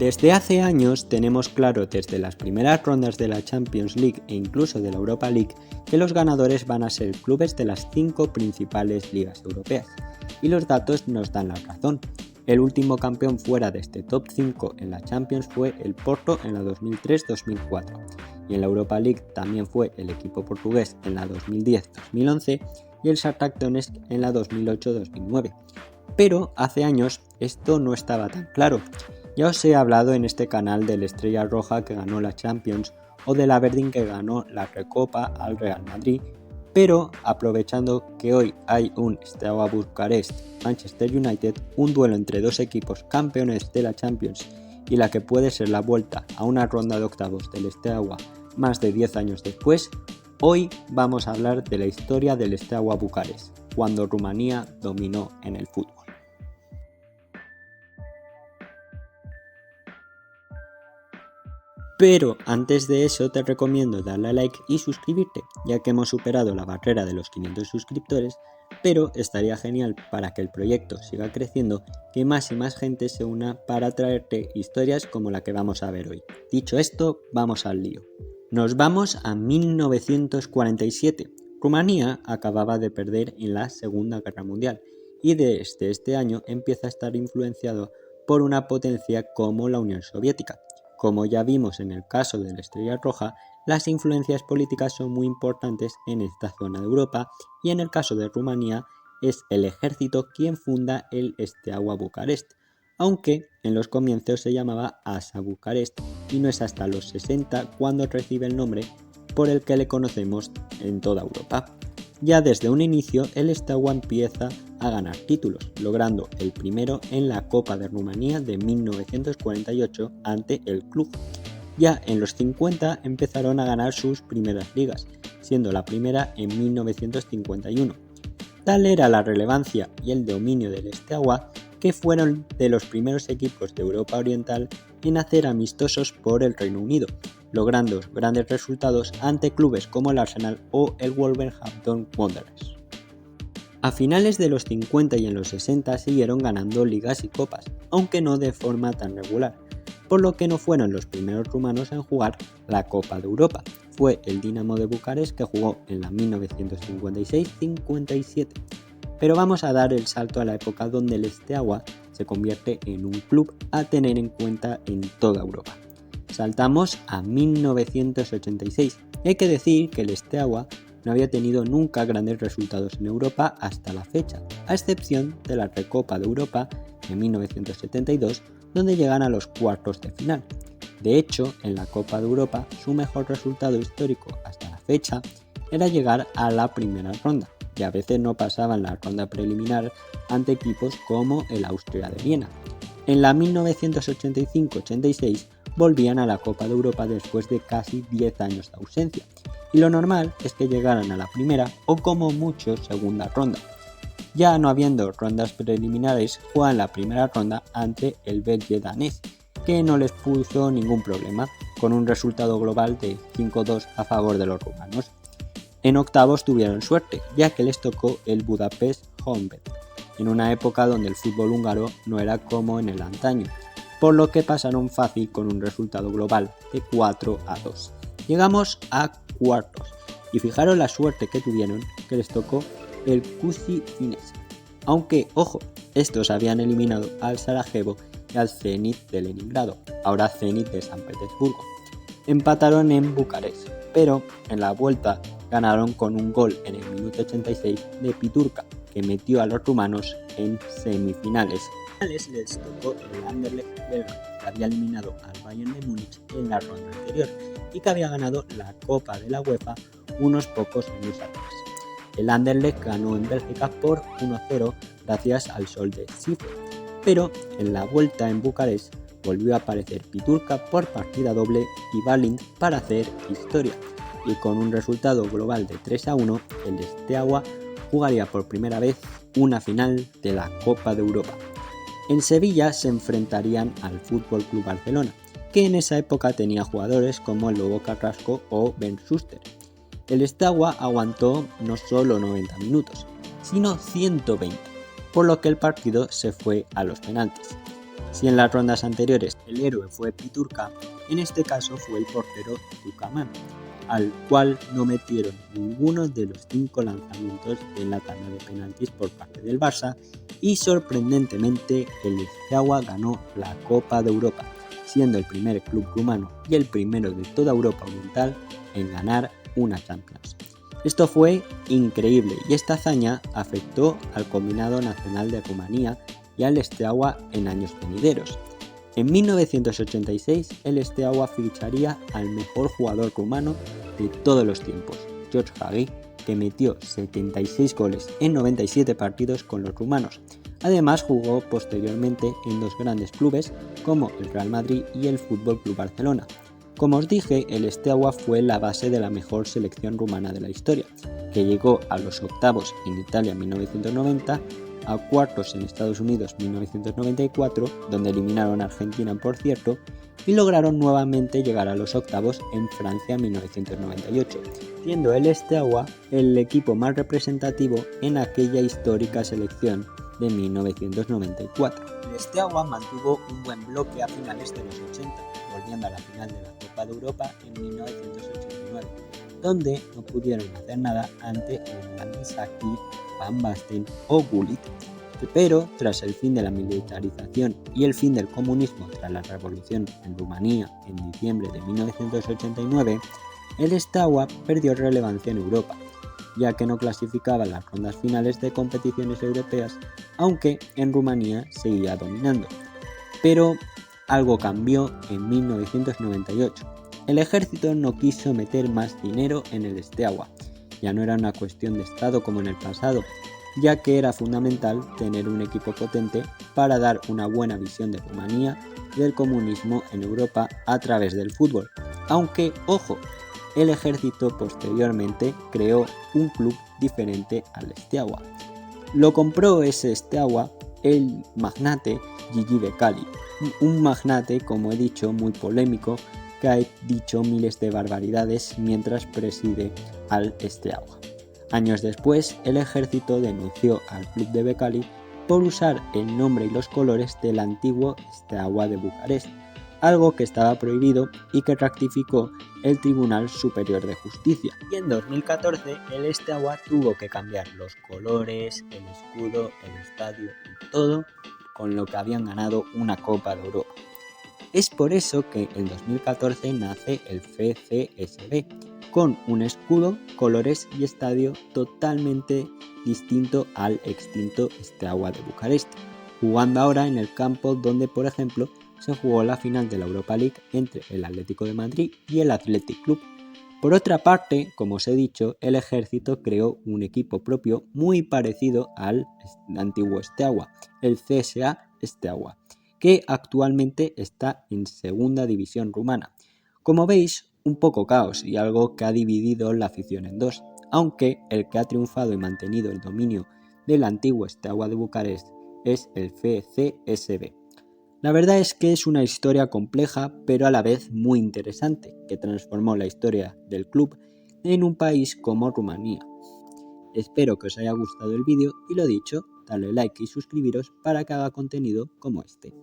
Desde hace años tenemos claro desde las primeras rondas de la Champions League e incluso de la Europa League que los ganadores van a ser clubes de las 5 principales ligas europeas, y los datos nos dan la razón. El último campeón fuera de este top 5 en la Champions fue el Porto en la 2003-2004, y en la Europa League también fue el equipo portugués en la 2010-2011 y el Shakhtar Donetsk en la 2008-2009. Pero hace años esto no estaba tan claro. Ya os he hablado en este canal del Estrella Roja que ganó la Champions o del Aberdeen que ganó la Recopa al Real Madrid, pero aprovechando que hoy hay un Steaua Bucarest-Manchester United, un duelo entre dos equipos campeones de la Champions y la que puede ser la vuelta a una ronda de octavos del Steaua más de 10 años después, hoy vamos a hablar de la historia del Steaua Bucarest, cuando Rumanía dominó en el fútbol. Pero antes de eso te recomiendo darle a like y suscribirte, ya que hemos superado la barrera de los 500 suscriptores, pero estaría genial para que el proyecto siga creciendo que más y más gente se una para traerte historias como la que vamos a ver hoy. Dicho esto, vamos al lío. Nos vamos a 1947. Rumanía acababa de perder en la Segunda Guerra Mundial y desde este año empieza a estar influenciado por una potencia como la Unión Soviética. Como ya vimos en el caso de la Estrella Roja, las influencias políticas son muy importantes en esta zona de Europa y en el caso de Rumanía es el ejército quien funda el Steaua Bucarest, aunque en los comienzos se llamaba ASA Bucarest y no es hasta los 60 cuando recibe el nombre por el que le conocemos en toda Europa. Ya desde un inicio el Steaua empieza a ganar títulos, logrando el primero en la Copa de Rumanía de 1948 ante el club. Ya en los 50 empezaron a ganar sus primeras ligas, siendo la primera en 1951. Tal era la relevancia y el dominio del Steaua que fueron de los primeros equipos de Europa Oriental en hacer amistosos por el Reino Unido, logrando grandes resultados ante clubes como el Arsenal o el Wolverhampton Wanderers. A finales de los 50 y en los 60 siguieron ganando ligas y copas, aunque no de forma tan regular, por lo que no fueron los primeros rumanos en jugar la Copa de Europa. Fue el Dinamo de Bucarest que jugó en la 1956-57. Pero vamos a dar el salto a la época donde el Steaua se convierte en un club a tener en cuenta en toda Europa. Saltamos a 1986. Hay que decir que el Steaua no había tenido nunca grandes resultados en Europa hasta la fecha, a excepción de la Recopa de Europa de 1972, donde llegan a los cuartos de final. De hecho, en la Copa de Europa, su mejor resultado histórico hasta la fecha era llegar a la primera ronda, y a veces no pasaban la ronda preliminar ante equipos como el Austria de Viena. En la 1985-86 volvían a la Copa de Europa después de casi 10 años de ausencia, y lo normal es que llegaran a la primera o como mucho segunda ronda. Ya no habiendo rondas preliminares, juegan la primera ronda ante el Belge danés, que no les puso ningún problema, con un resultado global de 5-2 a favor de los rumanos. En octavos tuvieron suerte, ya que les tocó el Budapest Honvéd, en una época donde el fútbol húngaro no era como en el antaño, por lo que pasaron fácil con un resultado global de 4-2. Llegamos a cuartos, y fijaros la suerte que tuvieron que les tocó el Kusi Finesa. Aunque, ojo, estos habían eliminado al Sarajevo y al Zenit de Leningrado, ahora Zenit de San Petersburgo. Empataron en Bucarest, pero en la vuelta ganaron con un gol en el minuto 86 de Piturca, que metió a los rumanos en semifinales. Les tocó el Anderlecht belga, que había eliminado al Bayern de Múnich en la ronda anterior y que había ganado la Copa de la UEFA unos pocos años atrás. El Anderlecht ganó en Bélgica por 1-0 gracias al Sol de Cifre, pero en la vuelta en Bucarest volvió a aparecer Piturca por partida doble y Balint para hacer historia, y con un resultado global de 3-1, el Steaua jugaría por primera vez una final de la Copa de Europa. En Sevilla se enfrentarían al FC Barcelona, que en esa época tenía jugadores como el Lobo Carrasco o Ben Schuster. El Steaua aguantó no solo 90 minutos, sino 120, por lo que el partido se fue a los penaltis. Si en las rondas anteriores el héroe fue Piturca, en este caso fue el portero Tucumán, al cual no metieron ninguno de los 5 lanzamientos en la tanda de penaltis por parte del Barça y sorprendentemente el Steaua ganó la Copa de Europa, siendo el primer club rumano y el primero de toda Europa Oriental en ganar una Champions. Esto fue increíble y esta hazaña afectó al combinado nacional de Rumanía y al Steaua en años venideros. En 1986 el Steaua ficharía al mejor jugador rumano de todos los tiempos, George Hagi, que metió 76 goles en 97 partidos con los rumanos. Además jugó posteriormente en 2 grandes clubes como el Real Madrid y el FC Barcelona. Como os dije, el Steaua fue la base de la mejor selección rumana de la historia, que llegó a los octavos en Italia en 1990, a cuartos en Estados Unidos en 1994, donde eliminaron a Argentina por cierto, y lograron nuevamente llegar a los octavos en Francia en 1998, siendo el Steaua el equipo más representativo en aquella histórica selección de 1994. El Steaua mantuvo un buen bloque a finales de los 80, volviendo a la final de la Copa de Europa en 1989, donde no pudieron hacer nada ante el Lamisaki, Van Basten o Gullit. Pero tras el fin de la militarización y el fin del comunismo tras la revolución en Rumanía en diciembre de 1989, el Steaua perdió relevancia en Europa, ya que no clasificaba las rondas finales de competiciones europeas, aunque en Rumanía seguía dominando. Pero algo cambió en 1998. El ejército no quiso meter más dinero en el Steaua. Ya no era una cuestión de Estado como en el pasado, ya que era fundamental tener un equipo potente para dar una buena visión de Rumanía y del comunismo en Europa a través del fútbol. Aunque, ojo, el ejército posteriormente creó un club diferente al Steaua. Lo compró ese Steaua el magnate Gigi Becali, un magnate, como he dicho, muy polémico, que ha dicho miles de barbaridades mientras preside al Steaua. Años después, el ejército denunció al club de Becali por usar el nombre y los colores del antiguo Steaua de Bucarest, algo que estaba prohibido y que rectificó el Tribunal Superior de Justicia. Y en 2014 el Steaua tuvo que cambiar los colores, el escudo, el estadio y todo, con lo que habían ganado una Copa de Europa. Es por eso que en 2014 nace el FCSB, con un escudo, colores y estadio totalmente distinto al extinto Steaua de Bucarest, jugando ahora en el campo donde, por ejemplo, se jugó la final de la Europa League entre el Atlético de Madrid y el Athletic Club. Por otra parte, como os he dicho, el ejército creó un equipo propio muy parecido al antiguo Steaua, el CSA Steaua, que actualmente está en segunda división rumana. Como veis, un poco caos y algo que ha dividido la afición en dos, aunque el que ha triunfado y mantenido el dominio del antiguo Steaua de Bucarest es el FCSB. La verdad es que es una historia compleja, pero a la vez muy interesante, que transformó la historia del club en un país como Rumanía. Espero que os haya gustado el vídeo y lo dicho, dale like y suscribiros para que haga contenido como este.